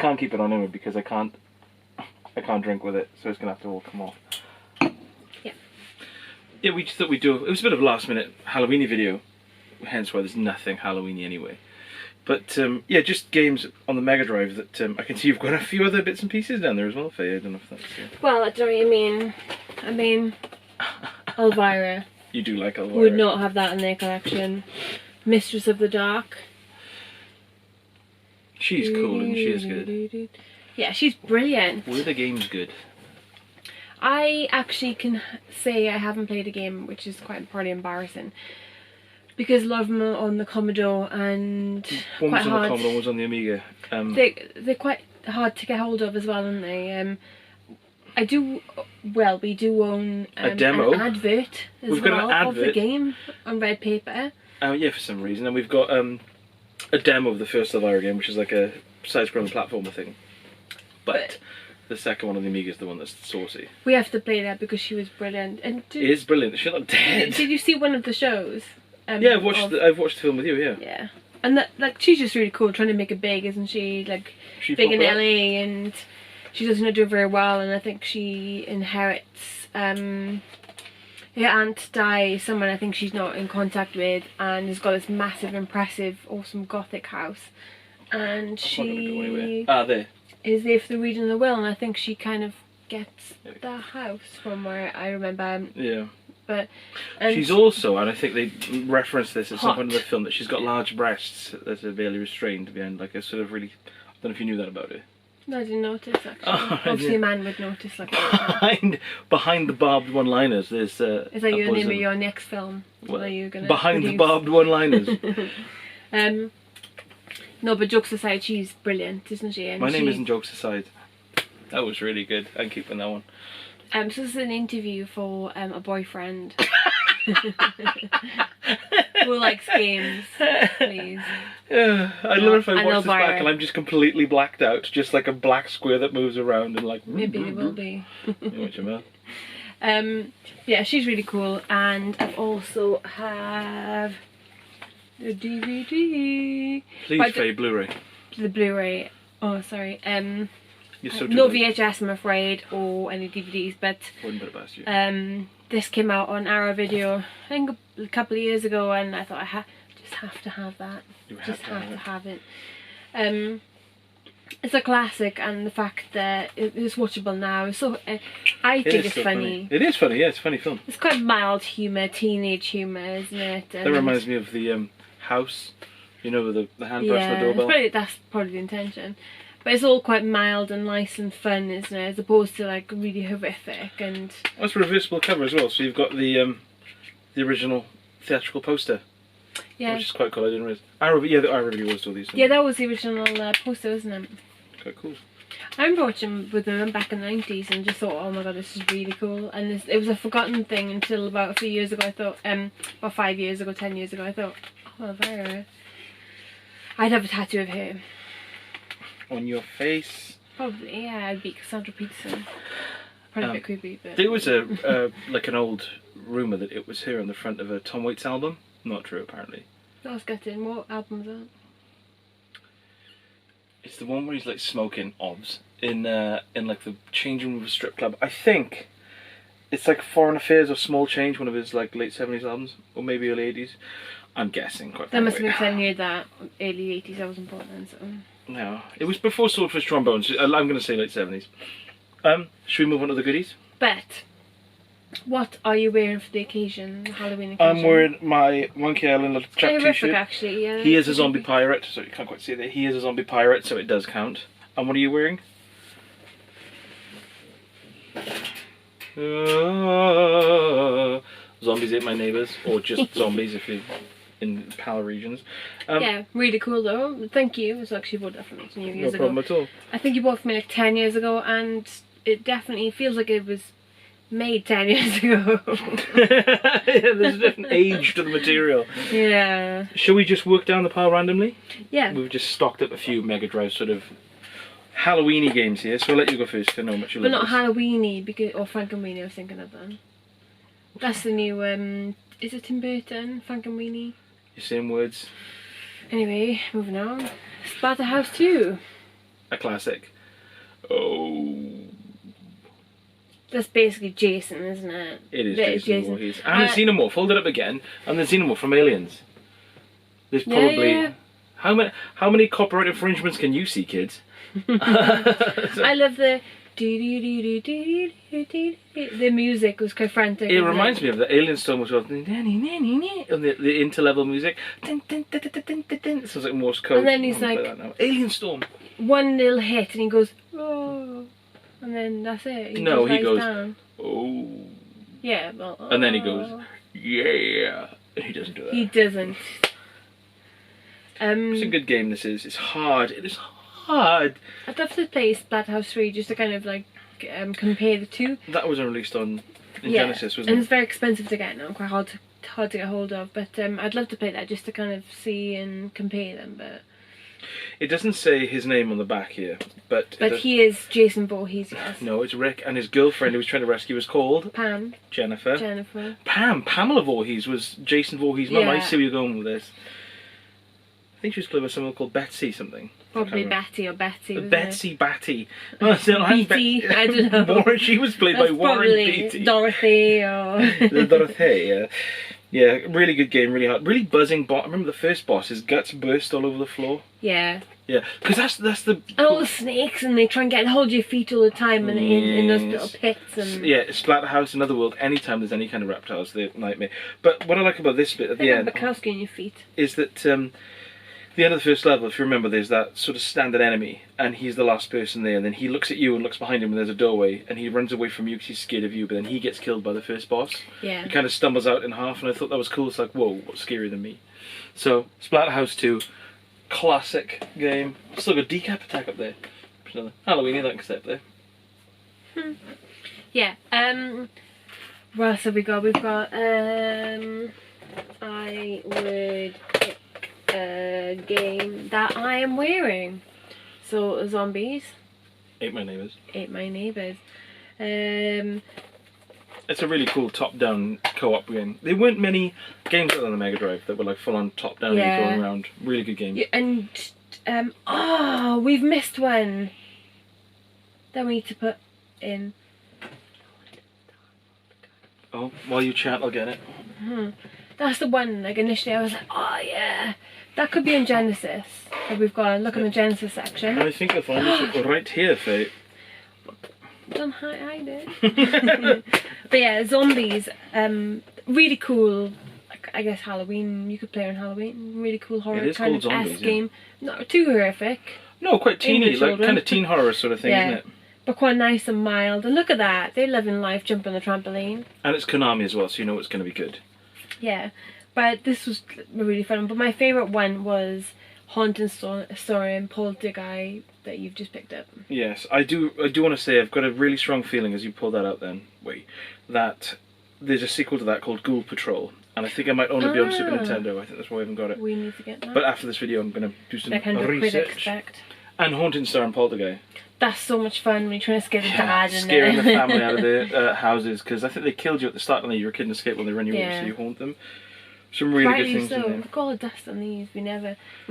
can't keep it on anyway because I can't drink with it, so it's gonna have to all come off. Yeah. Yeah, we just thought we'd do. It was a bit of a last minute Halloweeny video, hence why there's nothing Halloweeny anyway. But yeah, just games on the Mega Drive that I can see you've got a few other bits and pieces down there as well, Faye. I don't know if that's. Well, I don't know what you mean. I mean, Elvira. You do like Elvira. Would not have that in their collection. Mistress of the Dark. She's cool and she is good. Yeah, she's brilliant. Were the games good? I actually can say I haven't played a game, which is quite probably embarrassing. Because a lot of them are on the Commodore and One quite was on hard. the Commodore, one was on the Amiga. They're quite hard to get hold of as well, aren't they? We do own a demo. an advert as We've well got an advert of the game on red paper. Yeah, for some reason. And we've got a demo of the first Elvira game, which is like a side-scrolling platformer thing. But the second one on the Amiga is the one that's saucy. We have to play that because she was brilliant. And It is brilliant. She's not dead. Did you see one of the shows? Yeah, I've watched the film with you. Yeah. Yeah, and that, like, she's just really cool, trying to make it big, isn't she? Like, big in LA, and she doesn't do very well. And I think she inherits. Her aunt dies, someone I think she's not in contact with, and has got this massive, impressive, awesome Gothic house. And she there. is there for the reading of the will, and I think she kind of gets the house from where I remember. Yeah. But she's also, and I think they reference this at some hot. point in the film, that she's got large breasts that are barely restrained behind, like a sort of really. I don't know if you knew that about her. No, I didn't notice actually. Oh, Obviously, yeah. a man would notice like that. behind the barbed one-liners, there's. Is that your name of your next film? What? Are you gonna behind produce? the barbed one-liners. No, but jokes aside, she's brilliant, isn't she? And My name isn't Jokes Aside. That was really good. I'm keeping that one. So this is an interview for a boyfriend who likes games, please. Yeah, I love if I and watch this Elvira. back and I'm just completely blacked out, just like a black square that moves around and like. Maybe they will be. What you mean? Yeah, she's really cool, and I also have the DVD. Please, Faye, Blu-ray. The Blu-ray. Oh, sorry. You're so No too late. VHS, I'm afraid, or any DVDs, but Wouldn't put it past you. this came out on Arrow Video, I think a couple of years ago, and I thought I just have to have that. You Just have to have to have it. It's a classic, and the fact that it is watchable now is so. I think it's so funny. It is funny, yeah, it's a funny film. It's quite mild humour, teenage humour, isn't it? That reminds me of the house, you know, with the hand brush and the doorbell. That's probably the intention. But it's all quite mild and nice and fun, isn't it? As opposed to like really horrific and. That's a reversible cover as well, so you've got the original theatrical poster. Yeah. Which is quite cool, I didn't realise. The Arrow Video was all these things. Yeah, that was the original poster, wasn't it? Quite cool. I remember watching with them back in the 90s and just thought, oh my god, this is really cool. And it was a forgotten thing until about a few years ago. I thought, about 5 years ago, 10 years ago, I thought, oh, Elvira. I'd have a tattoo of her. On your face. Probably, yeah, I'd be Cassandra Peterson. Probably a bit creepy, but. There was a like an old rumour that it was her on the front of a Tom Waits album. Not true, apparently. That was gutting. What album was that? It's the one where he's like smoking obs in like the changing room of a strip club. I think it's like Foreign Affairs or Small Change, one of his like late 70s albums, or maybe early 80s. I'm guessing quite. That must have been 10 years that early 80s. I wasn't born then, so. No, it was before Swordfish Trombones. I'm going to say late 70s. Should we move on to the goodies? Bet. What are you wearing for the occasion, the Halloween occasion? I'm wearing my Monkey Island little chap t-shirt. Actually, yeah. He is a zombie pirate, so you can't quite see that. He is a zombie pirate, so it does count. And what are you wearing? Zombies ate my neighbours, or just zombies if you're in PAL regions. Yeah, really cool though. Thank you. It's actually bought that for me 2 years ago. No problem at all. I think you bought it for me like 10 years ago, and it definitely feels like it was made 10 years ago. Yeah, there's a different age to the material. Yeah. Shall we just work down the pile randomly? Yeah. We've just stocked up a few Mega Drive sort of Halloweeny games here, so I'll let you go first. I know how much you But love not Halloweeny, because Frankenweenie I was thinking of then. That's the new, is it Tim Burton? Frankenweenie? Your same words. Anyway, moving on. Splatterhouse 2. a classic. Oh. That's basically Jason, isn't it? It is That Jason Voorhees. And the Xenomorph. Hold it up again. And the Xenomorph from Aliens. There's probably... Yeah. How many copyright infringements can you see, kids? I love the... The music was quite frantic. It reminds me of the Alien song, which was on the interlevel music. It sounds like Morse code. And then he's like, Alien Storm. One little hit, and he goes, oh, and then that's it. He lies goes, down. oh. Yeah, well, And then he goes, yeah. And he doesn't do that. He doesn't. It's a good game. This is. It's hard. It is hard. I'd love to play Splathouse 3 just to kind of like compare the two. That was released in Genesis, wasn't and it? it's very expensive to get now, quite hard to get hold of. But I'd love to play that just to kind of see and compare them. But it doesn't say his name on the back here, but he is Jason Voorhees. Yes. No, it's Rick, and his girlfriend who was trying to rescue was called Pam. Jennifer. Pamela Voorhees was Jason Voorhees' mum. I see where you're going with this. I think she was played by someone called Betsy something. Probably Betty or Betsy. Betsy Batty. Oh, Beatty, I don't know. She was played by Warren Beatty. Dorothy or... Dorothy, yeah, really good game, really hard. Really buzzing boss. I remember the first boss, his guts burst all over the floor. Yeah. Yeah, because that's the... And all the snakes, and they try and get hold of your feet all the time and in those little pits. And yeah, Splatterhouse, Another World, anytime there's any kind of reptiles, they're a nightmare. But what I like about this bit at the end... Bukowski on your feet. ...is that... the end of the first level, if you remember, there's that sort of standard enemy, and he's the last person there, and then he looks at you and looks behind him and there's a doorway, and he runs away from you because he's scared of you, but then he gets killed by the first boss. Yeah. He kind of stumbles out in half, and I thought that was cool. It's like, whoa, what's scarier than me? So, Splatterhouse 2, classic game. Still got Decap Attack up there. Halloween, that concept there. Yeah. What else have we got? We've got, I would pick a game that I am wearing. So, Zombies. Ate My Neighbours. Ate My Neighbours. It's a really cool top-down co-op game. There weren't many games on the Mega Drive that were like full-on top-down and going around. Really good game. Yeah, and oh, we've missed one. That we need to put in. Oh, while you chat, I'll get it. That's the one. Like initially, I was like, oh yeah, that could be in Genesis. So we've got to look in the Genesis section. I think I'll find this right here, Faye. Don't hide it. But yeah, Zombies. Really cool. Like, I guess Halloween. You could play on Halloween. Really cool horror kind of Zombies, game. Not too horrific. No, quite teeny, like kind of teen horror sort of thing, isn't it? But quite nice and mild. And look at that. They're living life, jumping the trampoline. And it's Konami as well, so you know it's going to be good. Yeah. But this was really fun. But my favourite one was Haunting Story and Poltergeist that you've just picked up. Yes, I do want to say I've got a really strong feeling as you pull that out then, that there's a sequel to that called Ghoul Patrol. And I think I might only be on Super Nintendo. I think that's why I haven't got it. We need to get that. But after this video I'm going to do some research. And Haunting Star and Poltergeist. That's so much fun when you're trying to scare the dad. Scaring the family out of their houses, because I think they killed you at the start when you were a kid and escaped when they run you over, so you haunt them. Some really good things in there. We've got all the dust on these. We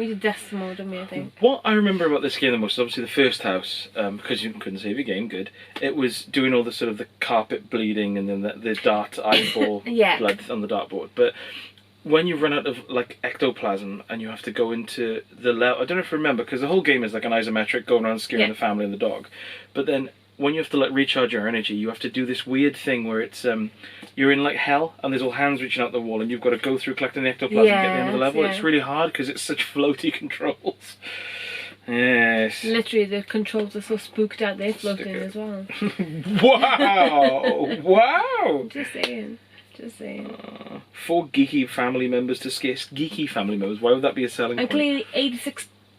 did dust them all, didn't we, I think? What I remember about this game the most is obviously the first house, because you couldn't save your game, good. It was doing all the sort of the carpet bleeding and then the dart eyeball blood on the dartboard. But when you run out of like ectoplasm and you have to go into the level, I don't know if you remember, because the whole game is like an isometric going around scaring the family and the dog. But then when you have to like recharge your energy, you have to do this weird thing where it's you're in like hell and there's all hands reaching out the wall and you've got to go through collecting the ectoplasm and get to the end of the level. It's really hard because it's such floaty controls. Yes. Literally, the controls are so spooked out, they're floating as well. Wow! Wow! Just saying. 4 geeky family members to scare geeky family members. Why would that be a selling point? And clearly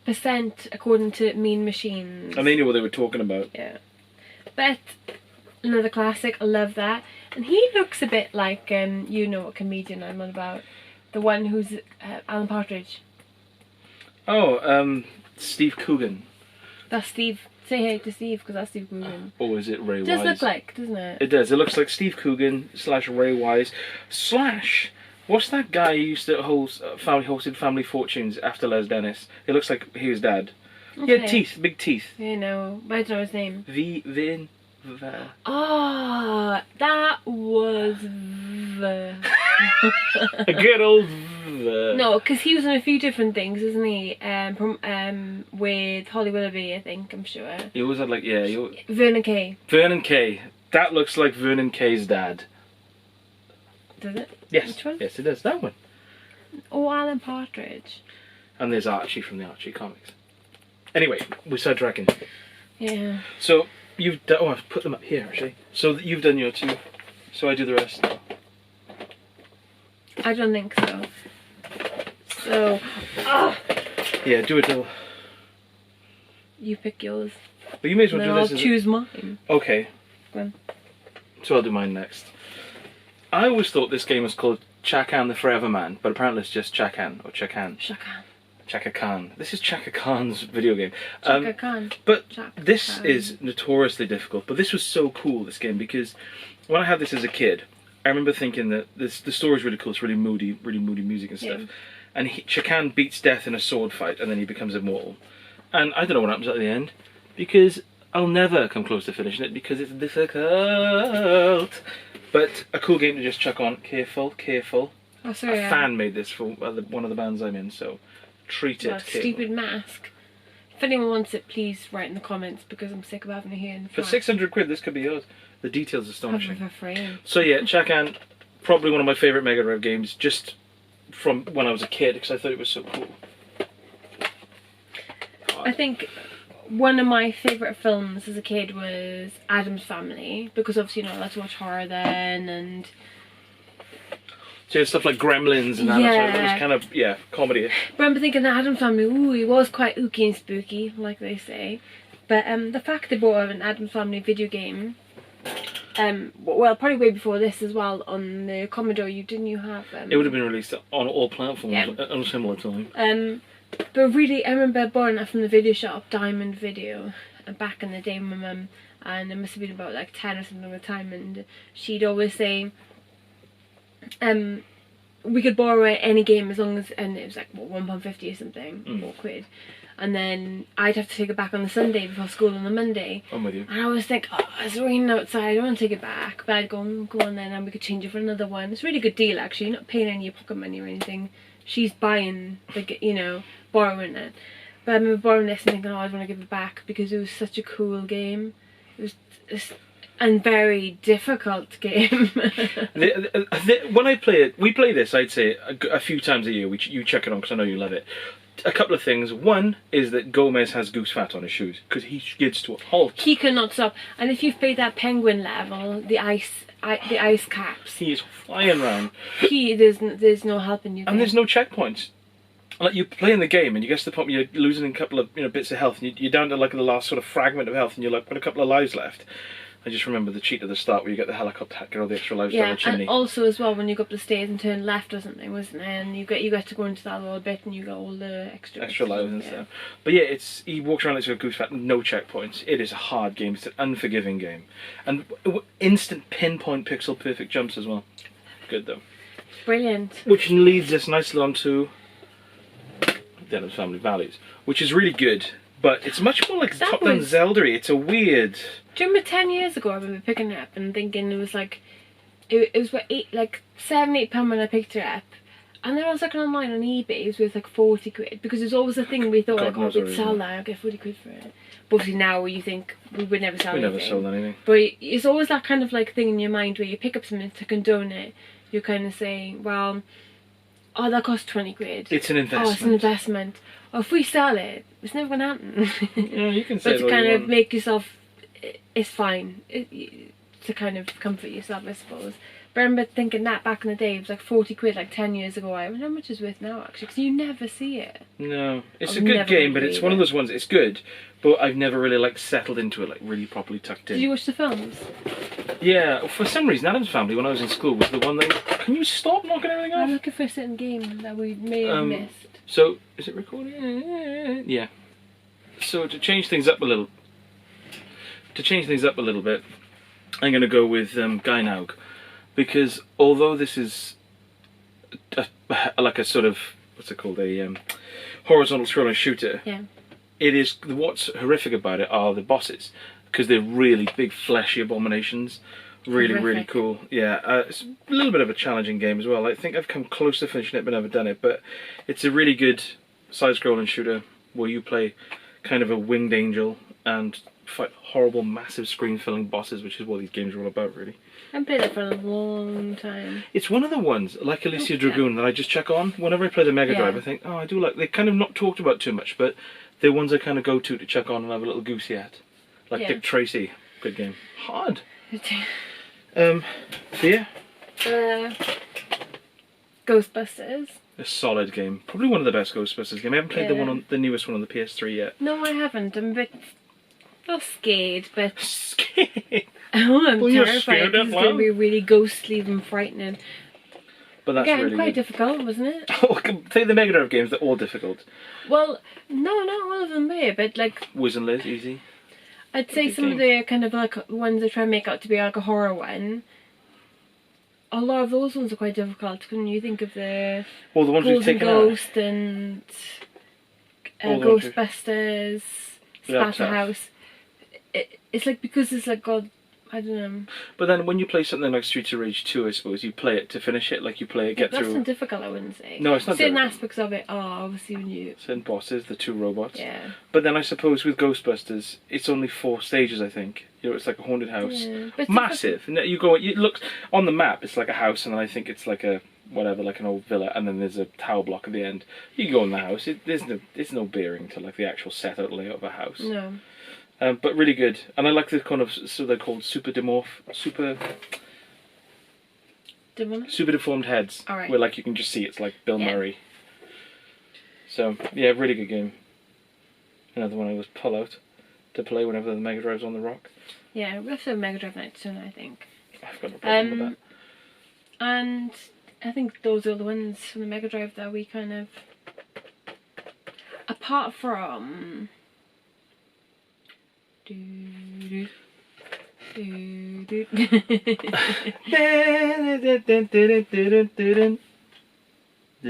86% according to Mean Machines. And they knew what they were talking about. Yeah. But another classic, I love that. And he looks a bit like, you know what comedian I'm on about. The one who's Alan Partridge. Oh, Steve Coogan. That's Steve. Say hey to Steve, because that's Steve Coogan. Or is it Ray Wise? It does look like, doesn't it? It does. It looks like Steve Coogan / Ray Wise / what's that guy who used to hosted Family Fortunes after Les Dennis? It looks like he was dad. He had teeth, big teeth. You know, I don't know his name. Vin. Oh, that was A good old No, because he was in a few different things, isn't he? With Holly Willoughby, I think, I'm sure. He always had like, yeah. Vernon Kay. Vernon Kay. That looks like Vernon Kay's dad. Does it? Yes. Which one? Yes, it does. That one. Oh, Alan Partridge. And there's Archie from the Archie comics. Anyway, we're sidetracking. Yeah. So, you've done... Oh, I've put them up here, actually. So, you've done your two. So, I do the rest. I don't think so. So... Yeah, do a double. You pick yours. But you may as well And do then this. I'll choose mine. Okay. Go on. So, I'll do mine next. I always thought this game was called Chakan the Forever Man, but apparently it's just Chakan, or Chakan. Shakan. Chaka Khan. This is Chaka Khan's video game. Chaka Khan. But Chaka this Khan. is notoriously difficult. But this was so cool, this game, because when I had this as a kid, I remember thinking that the story's really cool. It's really moody music and stuff. Yeah. And Chakan beats death in a sword fight, and then he becomes immortal. And I don't know what happens at the end, because I'll never come close to finishing it, because it's difficult. But a cool game to just chuck on. Careful. Oh, sorry. A fan made this for one of the bands I'm in, so treat it. That stupid mask. If anyone wants it, please write in the comments, because I'm sick of having it here in the For flat. 600 quid, this could be yours. The details are Have astonishing. it for free. So yeah, Chakan, probably one of my favourite Mega Drive games, just from when I was a kid, because I thought it was so cool. I think one of my favourite films as a kid was Addams Family, because obviously, you know, I like to watch horror then, and... So yeah, stuff like Gremlins and that, Yeah. so it was kind of, yeah, comedy. I remember thinking that Addams Family, ooh, it was quite ooky and spooky, like they say. But the fact they brought out an Addams Family video game, well, probably way before this as well, on the Commodore, didn't you have... It would have been released on all platforms Yeah. at a similar time. But really, I remember borrowing that from the video shop, Diamond Video, back in the day with my mum, and it must have been about like 10 or something at the time, and she'd always say, we could borrow any game as long as, and it was like, what, £1.50 or something, £4. And then I'd have to take it back on the Sunday before school on the Monday. I'm with you. And I always think, oh, it's raining outside, I don't want to take it back. But I'd go on then, and we could change it for another one. It's a really good deal, actually. You're not paying any of your pocket money or anything. She's buying, borrowing it. But I remember borrowing this and thinking, oh, I want to give it back, because it was such a cool game. It was and very difficult game. When I play it, we play this, I'd say, a few times a year. You check it on, because I know you love it. A couple of things. One is that Gomez has goose fat on his shoes, because he skids to a halt. He cannot stop. And if you've played that penguin level, the ice caps, He is flying around. There's no helping you. And there's no checkpoints. Like, you're playing the game and you get to the point where you're losing a couple of bits of health, and you're down to like the last sort of fragment of health, and you're like, got a couple of lives left. I just remember the cheat at the start where you get the helicopter, get all the extra lives down the chimney. And also as well, when you go up the stairs and turn left or something, wasn't it? And you get to go into that little bit, and you got all the extra lives and stuff. But yeah, he walks around like a goose fat, no checkpoints. It is a hard game. It's an unforgiving game, and instant pinpoint pixel perfect jumps as well. Good though. Brilliant. Which leads us nicely on to the Addams Family Values, which is really good. But it's much more like top-down Zelda-y. It's a weird... Do you remember 10 years ago I remember picking it up and thinking it was like... It was what, £7-8 when I picked it up. And then I was looking online on eBay, it was worth like 40 quid. Because there's always a thing we thought, like, oh, we'd sell that, I'll get 40 quid for it. But obviously now you think we would never sell anything. We never sold anything. But it's always that kind of like thing in your mind where you pick up something to condone it. You're kind of saying, well, oh, that cost 20 quid. It's an investment. Oh, it's an investment. Oh, if we sell it, it's never going to happen. Yeah, you can say but to kind of make yourself, it's fine. To kind of comfort yourself, I suppose. But I remember thinking that back in the day, it was like 40 quid like 10 years ago. I wonder how much it's worth now, actually, because you never see it. No, it's a good game, but it's one of those ones, it's good, but I've never really like settled into it, like really properly tucked in. Did you watch the films? Yeah, for some reason, Addams Family, when I was in school, was the one that... Can you stop knocking everything off? I'm looking for a certain game that we may have missed. So, is it recording? Yeah. So to change things up a little bit, I'm going to go with Gynaug, because although this is like a sort of, what's it called, a horizontal scrolling shooter, Yeah. it is. What's horrific about it are the bosses, because they're really big, fleshy abominations. Really, Horrific. really cool. Yeah, it's a little bit of a challenging game as well. I think I've come close to finishing it, but never done it. But it's a really good side-scrolling shooter where you play kind of a winged angel and fight horrible, massive screen-filling bosses, which is what these games are all about, really. I haven't played it for a long time. It's one of the ones, like Alicia Dragoon, that I just check on. Whenever I play the Mega Drive, I think, oh, I do like... They're kind of not talked about too much, but they're ones I kind of go to check on and have a little goosey at. Like Dick Tracy. Good game. Hard. Fear? Ghostbusters. A solid game. Probably one of the best Ghostbusters games. I haven't played the newest one on the PS3 yet. No, I haven't. I'm a bit... not scared, but... Scared? Oh, I'm Well, you're terrified. scared It's going to be really ghostly and frightening. But that's really quite good. difficult, wasn't it? Oh, take the Mega Drive games, they're all difficult. Well, no, not all of them were, but like... Wiz and Liz, easy. I'd say some of the kind of like ones they try and make out to be like a horror one. A lot of those ones are quite difficult when you think of the Well, the ones we've taken Ghost and Ghostbusters, Splatterhouse. It's like because it's like God, I don't know. But then when you play something like Streets of Rage 2, I suppose, you play it to finish it, like you play it, get through... That's not difficult, I wouldn't say. No, it's not certain difficult. aspects of it are obviously when you... Certain bosses, the two robots. Yeah. But then I suppose with Ghostbusters, it's only 4 stages, I think. You know, it's like a haunted house. Yeah, but Massive. And you go, it looks... On the map, it's like a house, and I think it's like a... whatever, like an old villa, and then there's a tower block at the end. You go in the house, there's no bearing to like the actual set out layout of a house. No. But really good, and I like the kind of, so they're called super deformed heads, All right. where like you can just see it's like Bill Murray. So yeah, really good game. Another one I always pull out to play whenever the Mega Drive's on the rock. Yeah, we'll have to have Mega Drive night soon, I think. I've got no problem with that. And I think those are the ones from the Mega Drive that we kind of, apart from that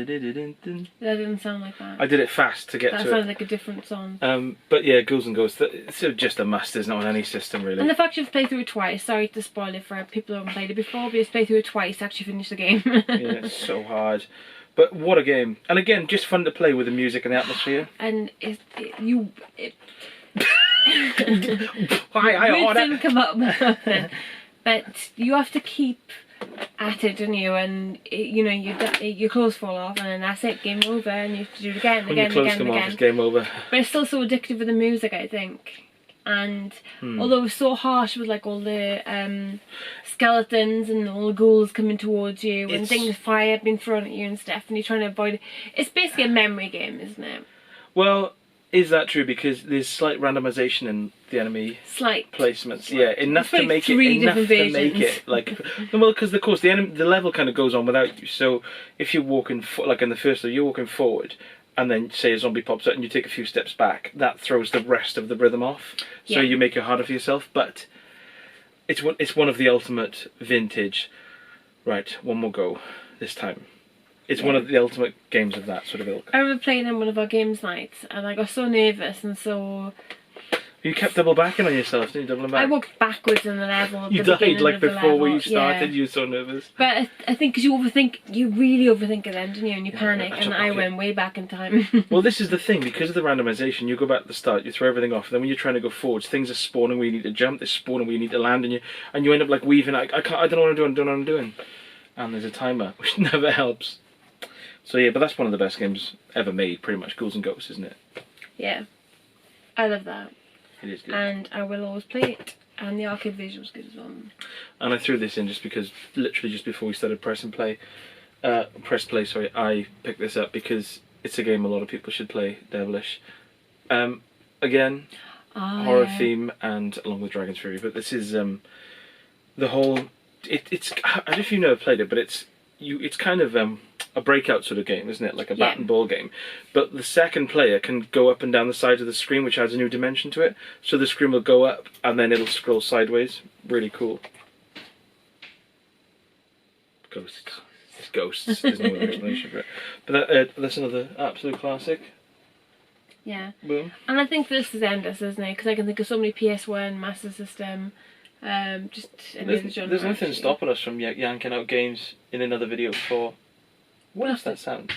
didn't sound like that. I did it fast to get that to sounds like a different song. But yeah, Ghouls and Ghosts, it's just a must, isn't it, on any system really. And the fact you've played through it twice, sorry to spoil it for people who haven't played it before, but you've played through it twice to actually finish the game. Yeah, it's so hard. But what a game. And again, just fun to play with the music and the atmosphere. And Words Words didn't come up with nothing. But you have to keep at it, don't you? And your clothes fall off, and then that's it, game over, and you have to do it again, When your clothes come off, it's game over. But it's still so addictive with the music, I think. And although it's so harsh with like all the skeletons and all the ghouls coming towards you and things fire being thrown at you and stuff, and you're trying to avoid it. It's basically a memory game, isn't it? Well, is that true? Because there's slight randomization in the enemy placements. Yeah, enough to make it. Like, well, because of course the level kind of goes on without you. So if you're walking like in the first level, you're walking forward, and then say a zombie pops out and you take a few steps back, that throws the rest of the rhythm off. So you make it harder for yourself. But it's one of the ultimate vintage. Right, one more go this time. It's one of the ultimate games of that sort of ilk. I remember playing in one of our games nights, and I got so nervous and so... You kept double backing on yourself, didn't you? Doubling back. I walked backwards in the level. You died like before where you started. You were so nervous. But I think because you really overthink it then, don't you? And you panic, and I went way back in time. Well, this is the thing, because of the randomization, you go back to the start, you throw everything off, and then when you're trying to go forwards, things are spawning where you need to jump, they're spawning where you need to land, and you end up like weaving. I don't know what I'm doing. I don't know what I'm doing. And there's a timer, which never helps. So yeah, but that's one of the best games ever made, pretty much. Ghouls and Ghosts, isn't it? Yeah, I love that. It is good. And I will always play it. And the arcade version was good as well. And I threw this in just because, literally just before we started press play, I picked this up because it's a game a lot of people should play, Devilish. Again, horror theme, and along with Dragon's Fury. But this is the whole... It's I don't know if you've never played it, but it's kind of a breakout sort of game, isn't it? Like a bat and ball game. But the second player can go up and down the sides of the screen, which adds a new dimension to it. So the screen will go up and then it'll scroll sideways. Really cool. Ghosts. It's ghosts. There's no other explanation for it. But that's another absolute classic. Yeah. Boom. And I think this is endless, isn't it? Because I can think of so many PS1, Master System, just any of the genre. There's nothing actually. stopping us from yanking out games in another video for. What is that sound?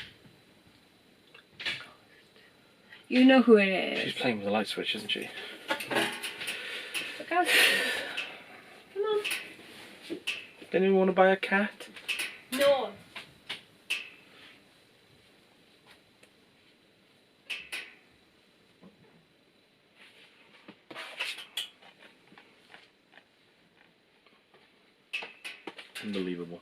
You know who it is. She's playing with the light switch, isn't she? Look out. Come on. Anyone want to buy a cat? No. Unbelievable.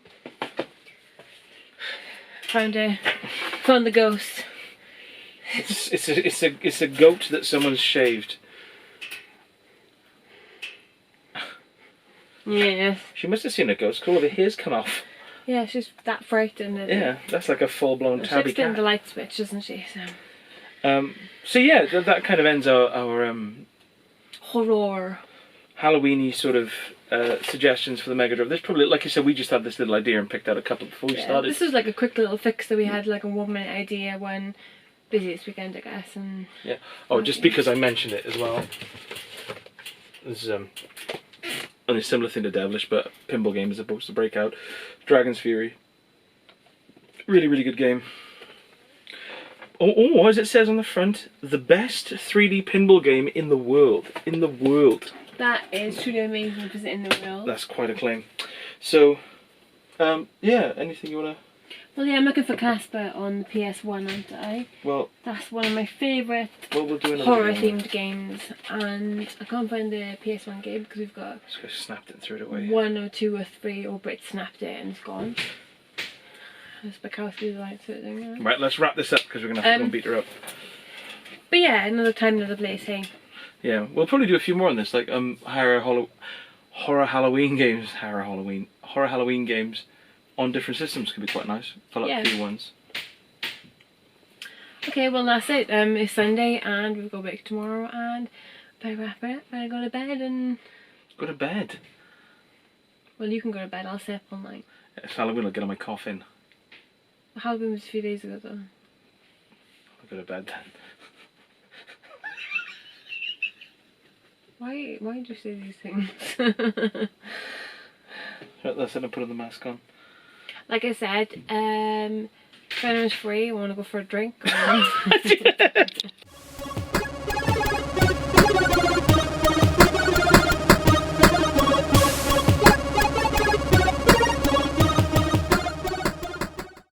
Found the ghost. It's a goat that someone's shaved. Yeah. She must have seen a ghost. All of her hair's come off. Yeah, she's that frightened. Isn't Yeah, that's like a full-blown tabby she's doing cat. the light switch, isn't she? So. So yeah, that kind of ends our Horror. Halloweeny sort of suggestions for the Mega Drive. There's probably, like you said, we just had this little idea and picked out a couple before we started. This was like a quick little fix that we had, like a 1 minute idea when busiest weekend, I guess. And yeah. Oh, just because I mentioned it as well. This is only a similar thing to Devilish, but pinball game is supposed to break out. Dragon's Fury. Really, really good game. Oh, as it says on the front, the best 3D pinball game in the world. In the world. That is truly amazing if it's in the world. That's quite a claim. So, yeah, anything you want to... Well, yeah, I'm looking for Casper on the PS1, aren't I? Well... That's one of my favourite we'll do horror-themed games, and I can't find the PS1 game because we've got... Just snapped it and threw it away. 1 or 2 or 3, or Brit snapped it and it's gone. That's because we like to do. Right, let's wrap this up because we're going to have to go and beat her up. But yeah, another time, another place, hey. Yeah, we'll probably do a few more on this, like horror Halloween games on different systems could be quite nice. Fill up a few ones. Okay, well that's it. It's Sunday and we'll go back tomorrow and better wrap it up. Better go to bed and... Go to bed? Well, you can go to bed. I'll stay up all night. It's Halloween, I'll get on my coffin. Halloween was a few days ago though. I'll go to bed then. Why did you say these things? Right, that's it, I put the mask on. Like I said, if anyone's free, I want to go for a drink.